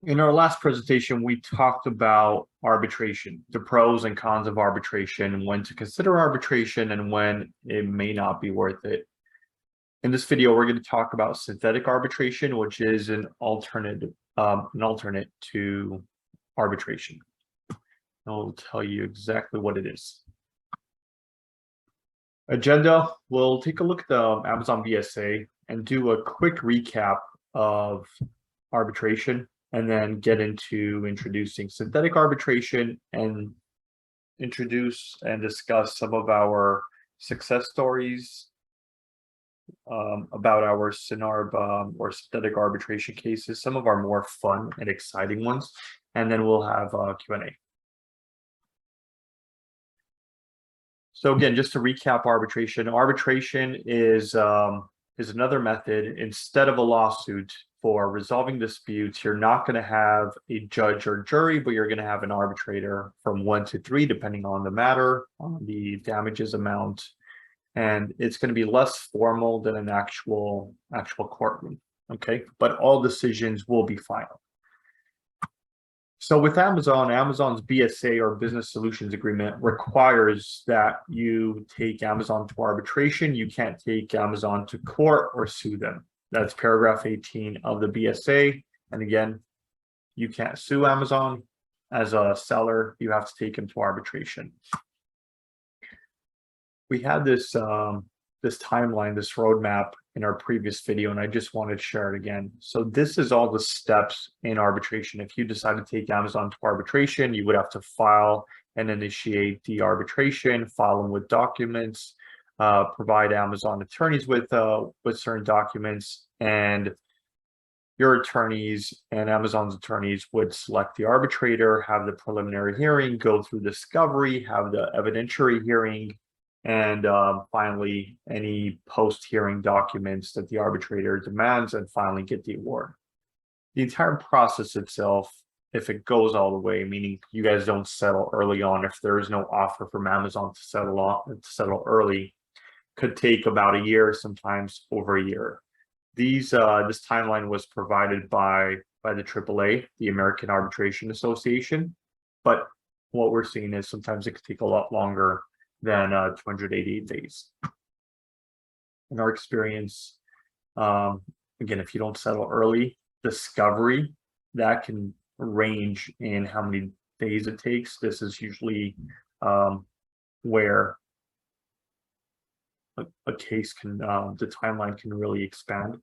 In our last presentation, we talked about arbitration, the pros and cons of arbitration, when to consider arbitration and when it may not be worth it. In this video, we're going to talk about synthetic arbitration, which is an alternate to arbitration. I'll tell you exactly what it is. Agenda, we'll take a look at the Amazon BSA and do a quick recap of arbitration, and then get into introducing synthetic arbitration and introduce and discuss some of our success stories about our SynArb or synthetic arbitration cases, some of our more fun and exciting ones, and then we'll have Q&A. So again, just to recap arbitration is another method. Instead of a lawsuit for resolving disputes, you're not going to have a judge or jury, but you're going to have an arbitrator from 1 to 3, depending on the matter, on the damages amount, and it's going to be less formal than an actual courtroom. Okay, but all decisions will be final. So with Amazon's BSA or Business Solutions Agreement requires that you take Amazon to arbitration. You can't take Amazon to court or sue them. That's paragraph 18 of the BSA. And again, you can't sue Amazon as a seller. You have to take them to arbitration. We had this timeline, this roadmap in our previous video, and I just wanted to share it again. So this is all the steps in arbitration. If you decide to take Amazon to arbitration, you would have to file and initiate the arbitration, file them with documents, provide Amazon attorneys with certain documents, and your attorneys and Amazon's attorneys would select the arbitrator, have the preliminary hearing, go through discovery, have the evidentiary hearing, and finally, any post-hearing documents that the arbitrator demands, and finally get the award. The entire process itself, if it goes all the way, meaning you guys don't settle early on, if there is no offer from Amazon to settle early, could take about a year, sometimes over a year. This timeline was provided by the AAA, the American Arbitration Association, but what we're seeing is sometimes it could take a lot longer than 288 days. In our experience, again, if you don't settle early, discovery, that can range in how many days it takes. This is usually where a case can, the timeline can really expand.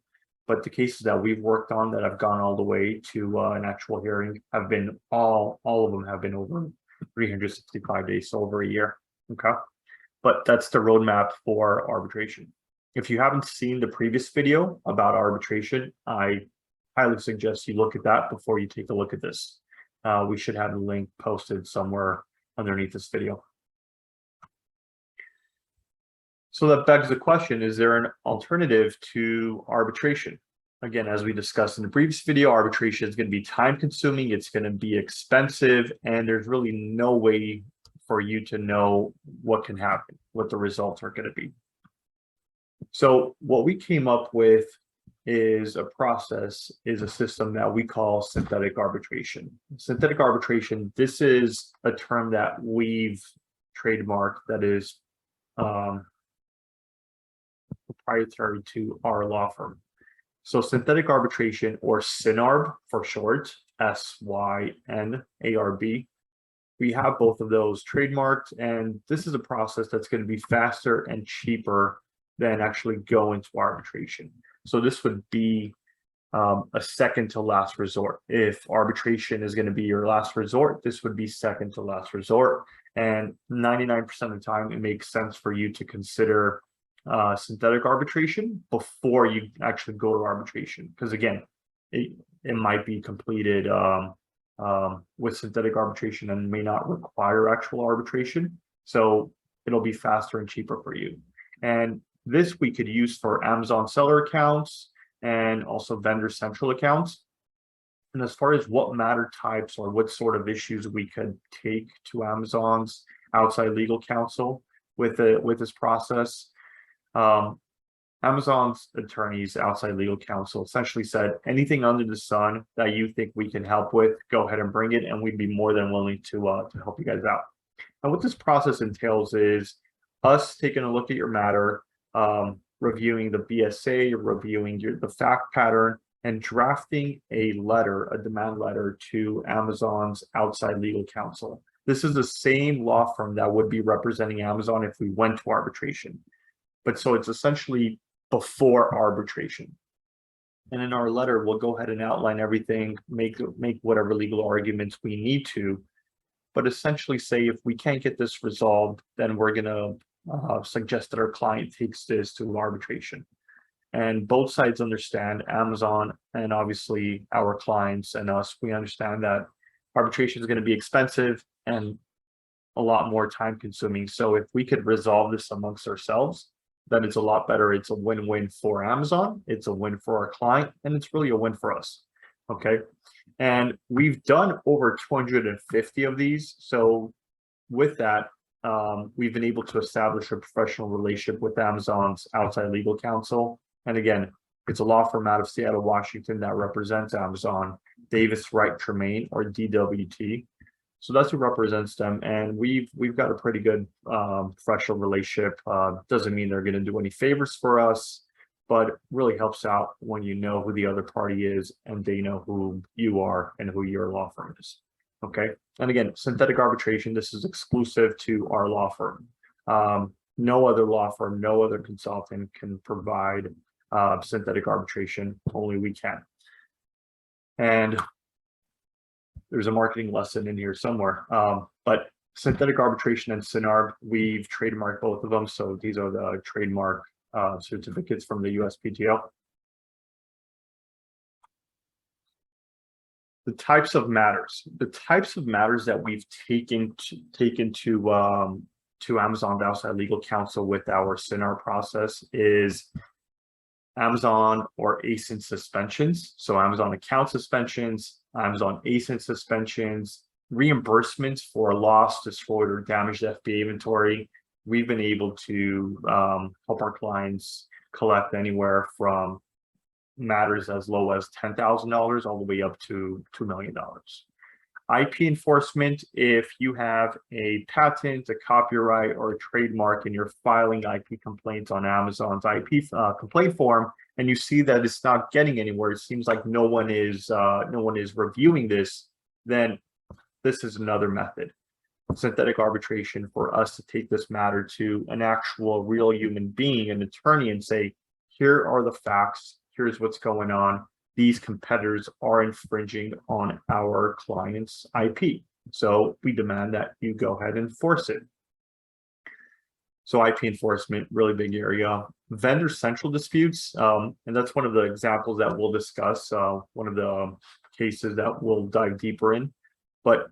But the cases that we've worked on that have gone all the way to an actual hearing have been, all of them have been over 365 days, so over a year. Okay, but that's the roadmap for arbitration. If you haven't seen the previous video about arbitration, I highly suggest you look at that before you take a look at this. We should have a link posted somewhere underneath this video. So that begs the question, is there an alternative to arbitration? Again, as we discussed in the previous video, arbitration is going to be time consuming, it's going to be expensive, and there's really no way for you to know what can happen, what the results are going to be. So what we came up with is a system that we call synthetic arbitration. Synthetic arbitration, this is a term that we've trademarked that is proprietary to our law firm. So synthetic arbitration, or SynArb for short, SYNARB, we have both of those trademarked, and this is a process that's going to be faster and cheaper than actually going to arbitration. So this would be a second to last resort. If arbitration is going to be your last resort, this would be second to last resort. And 99% of the time, it makes sense for you to consider synthetic arbitration before you actually go to arbitration, because again, it might be completed with synthetic arbitration and may not require actual arbitration, so it'll be faster and cheaper for you. And this we could use for Amazon seller accounts and also vendor central accounts. And as far as what matter types or what sort of issues we could take to Amazon's outside legal counsel with this process, Amazon's attorneys, outside legal counsel, essentially said, anything under the sun that you think we can help with, go ahead and bring it, and we'd be more than willing to help you guys out. And what this process entails is us taking a look at your matter, reviewing the BSA, reviewing the fact pattern, and drafting a letter, a demand letter to Amazon's outside legal counsel. This is the same law firm that would be representing Amazon if we went to arbitration. But so it's essentially before arbitration. And in our letter, we'll go ahead and outline everything, make whatever legal arguments we need to, but essentially say if we can't get this resolved, then we're going to suggest that our client takes this to arbitration. And both sides understand, Amazon and obviously our clients and us, we understand that arbitration is going to be expensive and a lot more time consuming. So if we could resolve this amongst ourselves, then it's a lot better. It's a win-win for Amazon, it's a win for our client, and it's really a win for us. Okay. And we've done over 250 of these. So with that, we've been able to establish a professional relationship with Amazon's outside legal counsel. And again, it's a law firm out of Seattle, Washington that represents Amazon, Davis Wright Tremaine, or DWT. So that's who represents them, and we've got a pretty good professional relationship. Doesn't mean they're going to do any favors for us, but really helps out when you know who the other party is and they know who you are and who your law firm is. Okay, and again, synthetic arbitration. This is exclusive to our law firm. No other law firm, no other consultant can provide synthetic arbitration. Only we can. And there's a marketing lesson in here somewhere, but synthetic arbitration and SynArb, we've trademarked both of them. So these are the trademark certificates from the USPTO. The types of matters that we've taken to Amazon's outside legal counsel with our SynArb process is Amazon or ASIN suspensions. So Amazon account suspensions, Amazon ASIN suspensions, reimbursements for lost, destroyed, or damaged FBA inventory. We've been able to help our clients collect anywhere from matters as low as $10,000 all the way up to $2 million. IP enforcement, if you have a patent, a copyright, or a trademark and you're filing IP complaints on Amazon's IP complaint form, and you see that it's not getting anywhere, it seems like no one is reviewing this, then this is another method. Synthetic arbitration for us to take this matter to an actual real human being, an attorney, and say, here are the facts, here's what's going on. These competitors are infringing on our client's IP. So we demand that you go ahead and enforce it. So IP enforcement, really big area. Vendor central disputes, and that's one of the examples that we'll discuss, one of the cases that we'll dive deeper in. But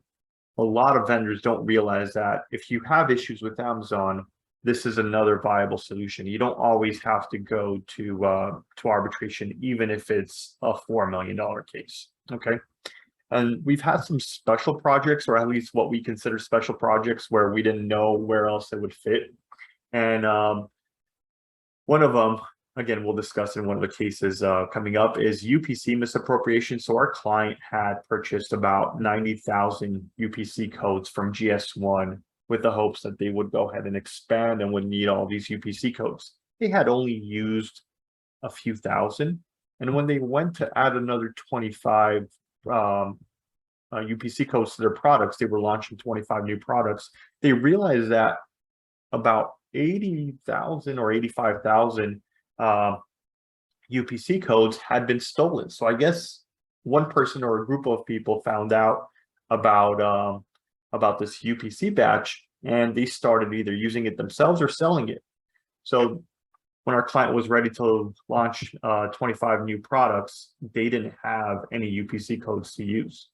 a lot of vendors don't realize that if you have issues with Amazon, this is another viable solution. You don't always have to go to arbitration, even if it's a $4 million case. Okay. And we've had some special projects, or at least what we consider special projects, where we didn't know where else it would fit. And one of them, again, we'll discuss in one of the cases coming up, is UPC misappropriation. So our client had purchased about 90,000 UPC codes from GS1 with the hopes that they would go ahead and expand and would need all these UPC codes. They had only used a few thousand. And when they went to add another 25 UPC codes to their products, they were launching 25 new products. They realized that about 80,000 or 85,000 UPC codes had been stolen. So I guess one person or a group of people found out about this UPC batch, and they started either using it themselves or selling it. So when our client was ready to launch 25 new products, they didn't have any UPC codes to use.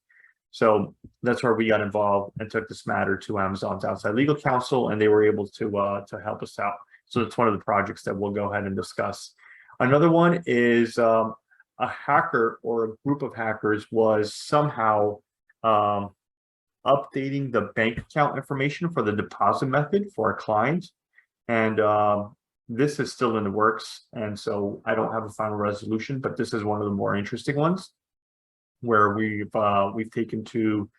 So that's where we got involved and took this matter to Amazon's outside legal counsel, and they were able to help us out. So that's one of the projects that we'll go ahead and discuss. Another one is a hacker or a group of hackers was somehow updating the bank account information for the deposit method for our clients. And This is still in the works, and so I don't have a final resolution, but this is one of the more interesting ones where we've taken to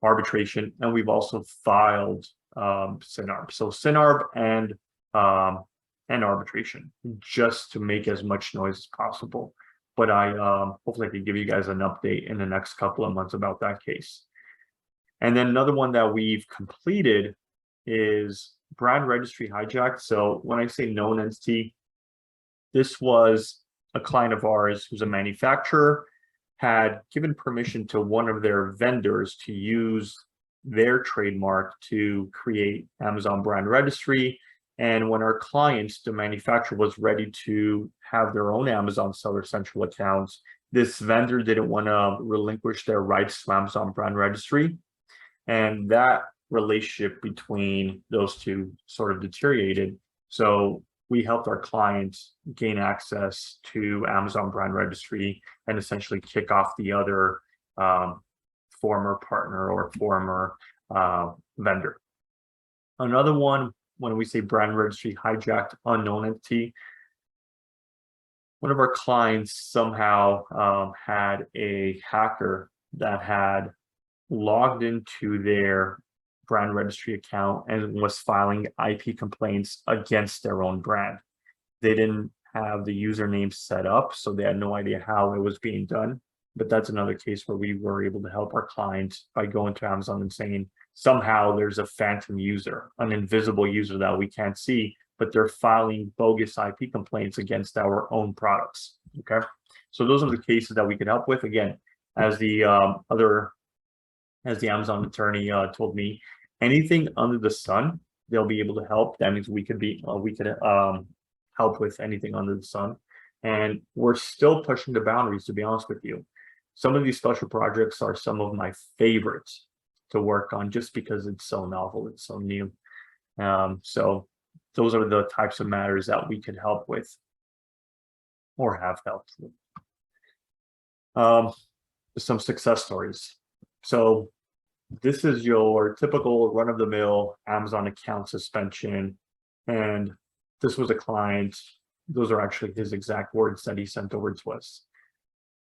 arbitration, and we've also filed SynArb. So SynArb and arbitration, just to make as much noise as possible. But I hopefully I can give you guys an update in the next couple of months about that case. And then another one that we've completed is brand registry hijacked. So when I say known entity, this was a client of ours who's a manufacturer, had given permission to one of their vendors to use their trademark to create Amazon brand registry. And when our clients, the manufacturer, was ready to have their own Amazon Seller Central accounts, this vendor didn't want to relinquish their rights to Amazon brand registry. And that relationship between those two sort of deteriorated. So we helped our clients gain access to Amazon brand registry and essentially kick off the other former partner or former vendor. Another one, when we say brand registry hijacked unknown entity, one of our clients somehow had a hacker that had logged into their brand registry account and was filing IP complaints against their own brand. They didn't have the username set up, so they had no idea how it was being done. But that's another case where we were able to help our clients by going to Amazon and saying, somehow there's a phantom user, an invisible user that we can't see, but they're filing bogus IP complaints against our own products. Okay, so those are the cases that we could help with. Again, as the Amazon attorney told me, anything under the sun, they'll be able to help. That means we could help with anything under the sun. And we're still pushing the boundaries, to be honest with you. Some of these special projects are some of my favorites to work on just because it's so novel, it's so new. So those are the types of matters that we could help with or have helped with. Some success stories. So this is your typical run-of-the-mill Amazon account suspension. And this was a client, those are actually his exact words that he sent over to us.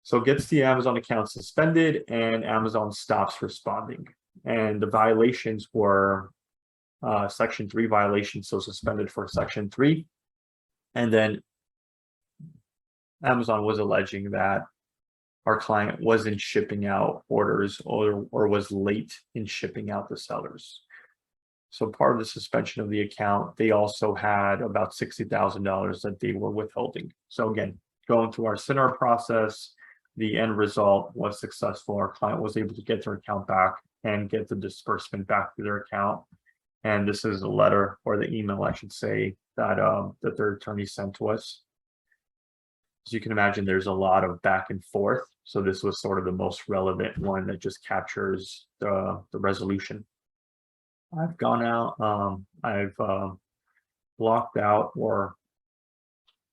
So gets the Amazon account suspended and Amazon stops responding. And the violations were Section 3 violations, so suspended for Section 3. And then Amazon was alleging that our client wasn't shipping out orders or was late in shipping out the sellers. So part of the suspension of the account, they also had about $60,000 that they were withholding. So again, going through our SynArb process, the end result was successful. Our client was able to get their account back and get the disbursement back to their account. And this is a letter, or the email, I should say, that that their attorney sent to us. As you can imagine, there's a lot of back and forth. So this was sort of the most relevant one that just captures the resolution. I've gone out, I've blocked out or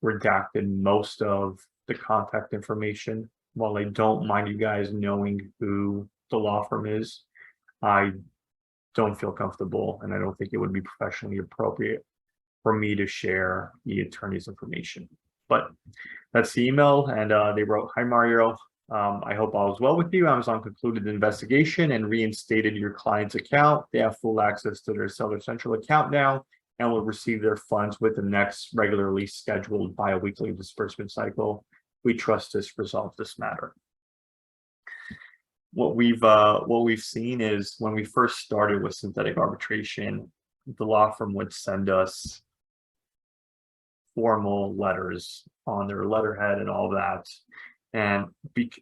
redacted most of the contact information. While I don't mind you guys knowing who the law firm is, I don't feel comfortable, and I don't think it would be professionally appropriate for me to share the attorney's information. But that's the email, and they wrote, "Hi Mario, I hope all is well with you. Amazon concluded the investigation and reinstated your client's account. They have full access to their Seller Central account now and will receive their funds with the next regularly scheduled bi-weekly disbursement cycle. We trust this resolves this matter." What we've seen is when we first started with synthetic arbitration, the law firm would send us formal letters on their letterhead and all that. And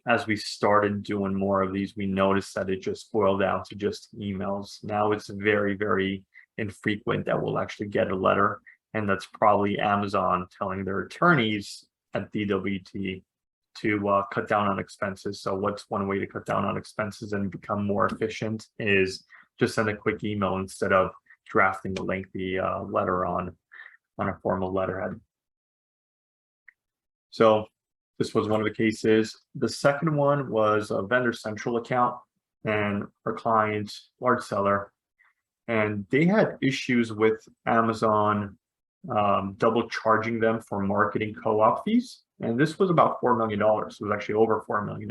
as we started doing more of these, we noticed that it just boiled down to just emails. Now it's very, very infrequent that we'll actually get a letter. And that's probably Amazon telling their attorneys at DWT to cut down on expenses. So what's one way to cut down on expenses and become more efficient is just send a quick email instead of drafting a lengthy letter on a formal letterhead. So this was one of the cases. The second one was a vendor central account, and our client, large seller, and they had issues with Amazon double charging them for marketing co-op fees. And this was about $4 million. It was actually over $4 million.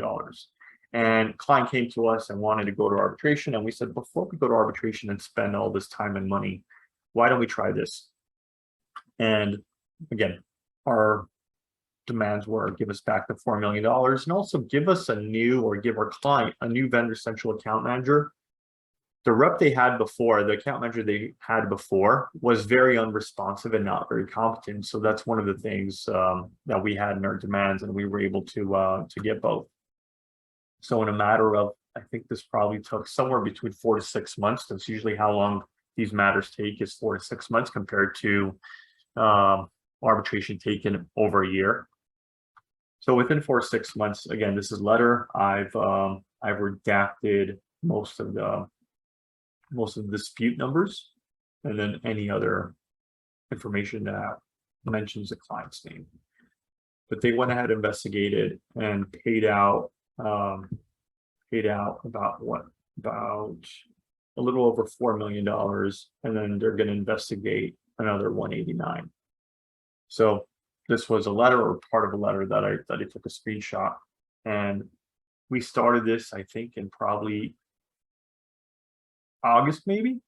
And client came to us and wanted to go to arbitration. And we said, before we go to arbitration and spend all this time and money, why don't we try this? And again, our demands were give us back the $4 million and also give us a new, or give our client a new vendor central account manager. The rep they had before, the account manager they had before, was very unresponsive and not very competent. So that's one of the things that we had in our demands, and we were able to get both. So in a matter of, I think this probably took somewhere between 4 to 6 months. That's usually how long these matters take, is 4 to 6 months, compared to arbitration taken over a year. So within 4 to 6 months, again, this is letter. I've redacted most of the dispute numbers, and then any other information that mentions the client's name. But they went ahead, investigated, and paid out about a little over $4 million, and then they're going to investigate another 189. So this was a letter, or part of a letter that I took a screenshot, and we started this, I think, in probably August maybe,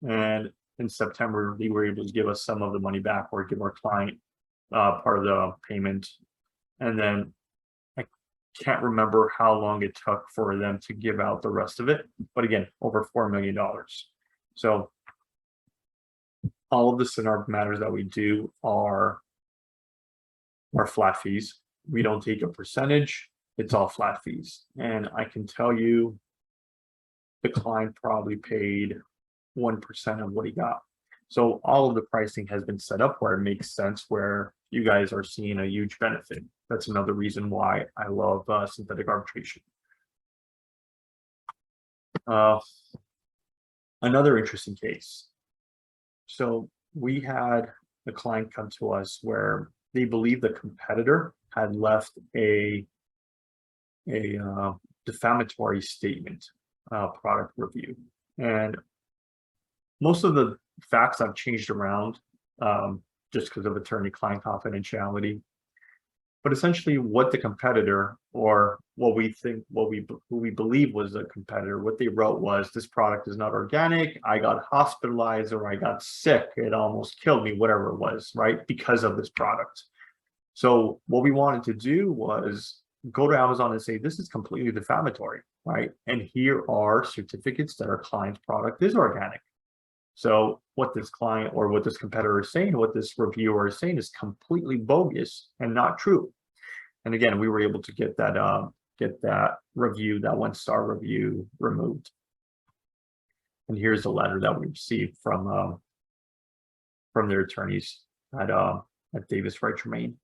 and in September they were able to give us some of the money back, or give our client part of the payment. And then I can't remember how long it took for them to give out the rest of it, but again, over $4 million. So all of the SynArb matters that we do are flat fees. We don't take a percentage, it's all flat fees. And I can tell you the client probably paid 1% of what he got. So all of the pricing has been set up where it makes sense, where you guys are seeing a huge benefit. That's another reason why I love synthetic arbitration. Another interesting case. So we had a client come to us where they believe the competitor had left a defamatory statement, product review. And most of the facts I've changed around just because of attorney-client confidentiality. But essentially what the competitor, or what we believe was a competitor, what they wrote was, this product is not organic, I got hospitalized, or I got sick, it almost killed me, whatever it was, right, because of this product. So what we wanted to do was go to Amazon and say, this is completely defamatory, right? And here are certificates that our client's product is organic. So what this client, or what this competitor is saying, what this reviewer is saying, is completely bogus and not true. And again, we were able to get that review, that 1-star review, removed. And here's the letter that we received from their attorneys at Davis Wright Tremaine.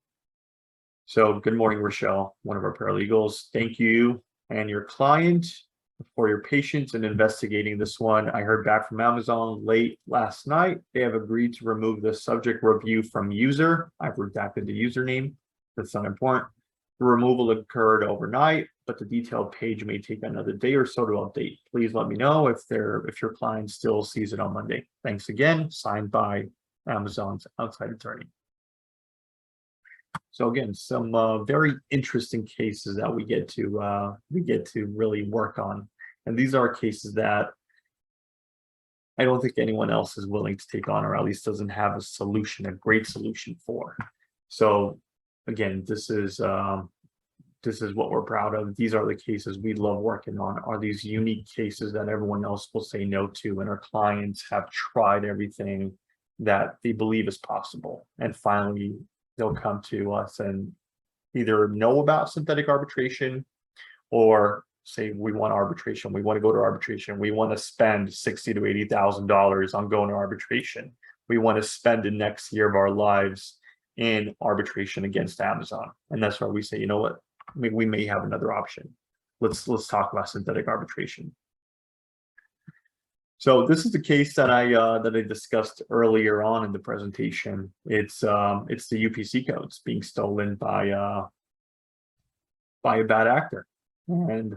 So good morning, Rochelle, one of our paralegals. Thank you and your client for your patience in investigating this one. I heard back from Amazon late last night. They have agreed to remove the subject review from user. I've redacted the username. That's not important. The removal occurred overnight, but the detailed page may take another day or so to update. Please let me know if your client still sees it on Monday. Thanks again. Signed by Amazon's outside attorney. So again, some very interesting cases that we get to really work on, and these are cases that I don't think anyone else is willing to take on, or at least doesn't have a solution, a great solution for. So again, this is what we're proud of. These are the cases we love working on, are these unique cases that everyone else will say no to, and our clients have tried everything that they believe is possible, and finally they'll come to us and either know about synthetic arbitration, or say, we want arbitration, we want to go to arbitration, we want to spend $60,000 to $80,000 on going to arbitration, we want to spend the next year of our lives in arbitration against Amazon. And that's why we say, you know what, we may have another option. Let's talk about synthetic arbitration. So this is the case that I discussed earlier on in the presentation. It's the UPC codes being stolen by a bad actor, and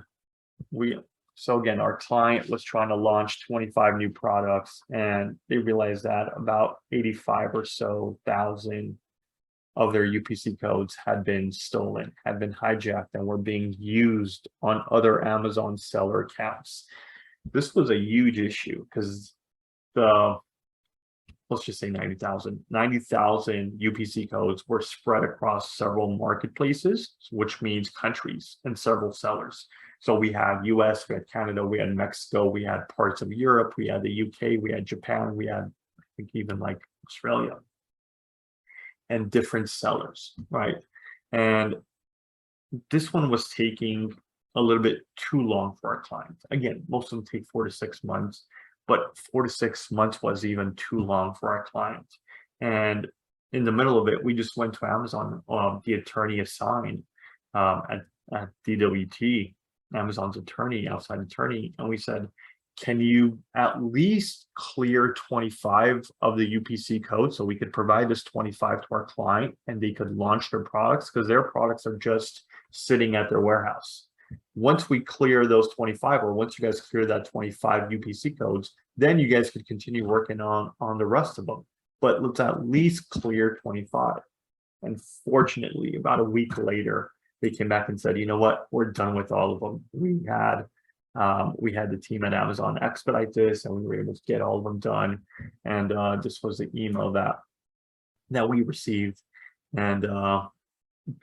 So again, our client was trying to launch 25 new products, and they realized that about 85 or so thousand of their UPC codes had been stolen, had been hijacked, and were being used on other Amazon seller accounts. This was a huge issue because the, let's just say 90,000 UPC codes were spread across several marketplaces, which means countries and several sellers. So we had US, we had Canada, we had Mexico, we had parts of Europe, we had the UK, we had Japan, we had, I think, even like Australia, and different sellers, right? And this one was taking a little bit too long for our clients. Again, most of them take 4 to 6 months, but 4 to 6 months was even too long for our client. And in the middle of it, we just went to Amazon, the attorney assigned at DWT, Amazon's attorney, outside attorney, and we said, can you at least clear 25 of the UPC code so we could provide this 25 to our client and they could launch their products, because their products are just sitting at their warehouse. Once we clear those 25, or once you guys clear that 25 UPC codes, then you guys could continue working on the rest of them. But let's at least clear 25. And fortunately, about a week later, they came back and said, you know what, we're done with all of them. We had the team at Amazon expedite this, and we were able to get all of them done. And this was the email that we received, and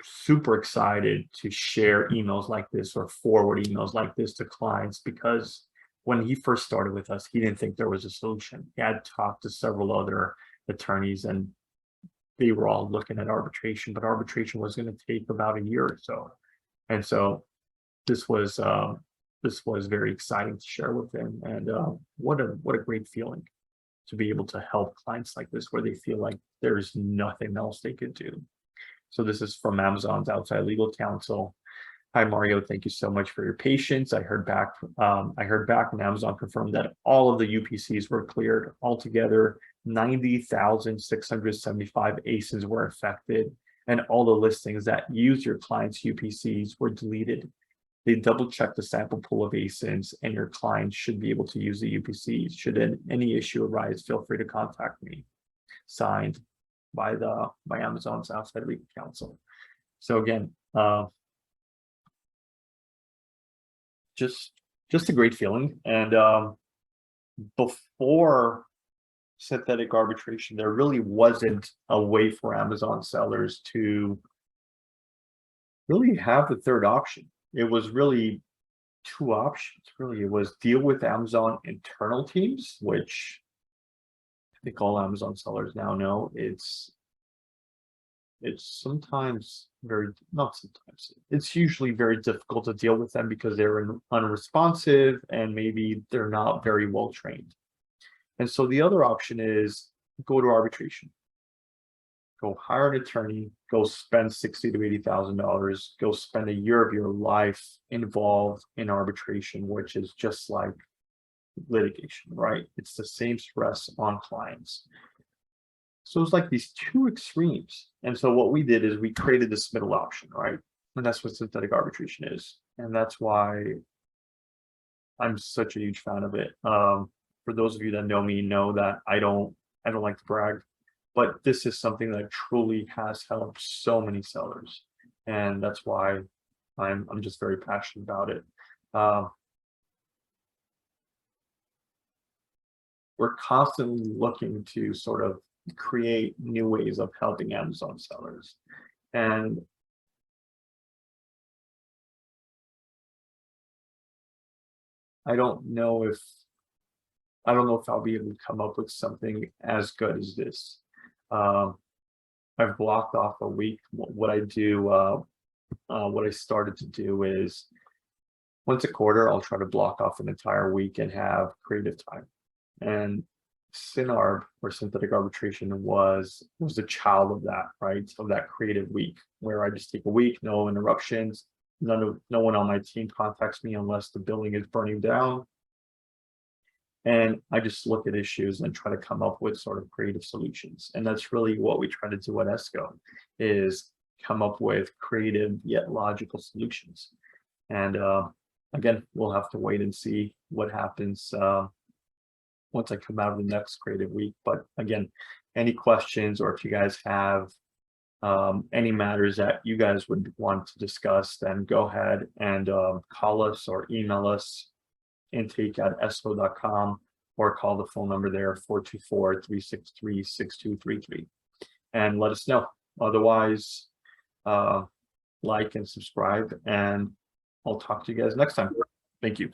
super excited to share emails like this or forward emails like this to clients, because when he first started with us, he didn't think there was a solution. He had talked to several other attorneys, and they were all looking at arbitration, but arbitration was going to take about a year or so. And so this was very exciting to share with him. And what a great feeling to be able to help clients like this, where they feel like there's nothing else they could do. So this is from Amazon's outside legal counsel. Hi, Mario. Thank you so much for your patience. I heard back and Amazon confirmed that all of the UPCs were cleared. Altogether, 90,675 ASINs were affected, and all the listings that use your client's UPCs were deleted. They double-checked the sample pool of ASINs, and your client should be able to use the UPCs. Should any issue arise, feel free to contact me. Signed by Amazon's outside legal counsel. So again, just a great feeling. And before synthetic arbitration, there really wasn't a way for Amazon sellers to really have the third option. It was really two options. Really, it was deal with Amazon internal teams, which I think all Amazon sellers now know it's sometimes it's usually very difficult to deal with them because they're unresponsive and maybe they're not very well trained. And so the other option is go to arbitration. Go hire an attorney, go spend $60,000 to $80,000, go spend a year of your life involved in arbitration, which is just like litigation, right? It's the same stress on clients. So it's like these two extremes. And so what we did is we created this middle option, right? And that's what synthetic arbitration is. And that's why I'm such a huge fan of it. For those of you that know me, know that I don't like to brag, but this is something that truly has helped so many sellers. And that's why I'm just very passionate about it. We're constantly looking to sort of create new ways of helping Amazon sellers. And I don't know if I'll be able to come up with something as good as this. I've blocked off a week. What I started to do is once a quarter, I'll try to block off an entire week and have creative time. And SynArb, or synthetic arbitration, was the child of that, right? Of that creative week, where I just take a week, no interruptions, no one on my team contacts me unless the building is burning down. And I just look at issues and try to come up with sort of creative solutions. And that's really what we try to do at ESQgo, is come up with creative yet logical solutions. And again, we'll have to wait and see what happens once I come out of the next creative week. But again, any questions, or if you guys have any matters that you guys would want to discuss, then go ahead and call us or email us, intake@esco.com, or call the phone number there, 424-363-6233, and let us know. Otherwise, like and subscribe, and I'll talk to you guys next time. Thank you.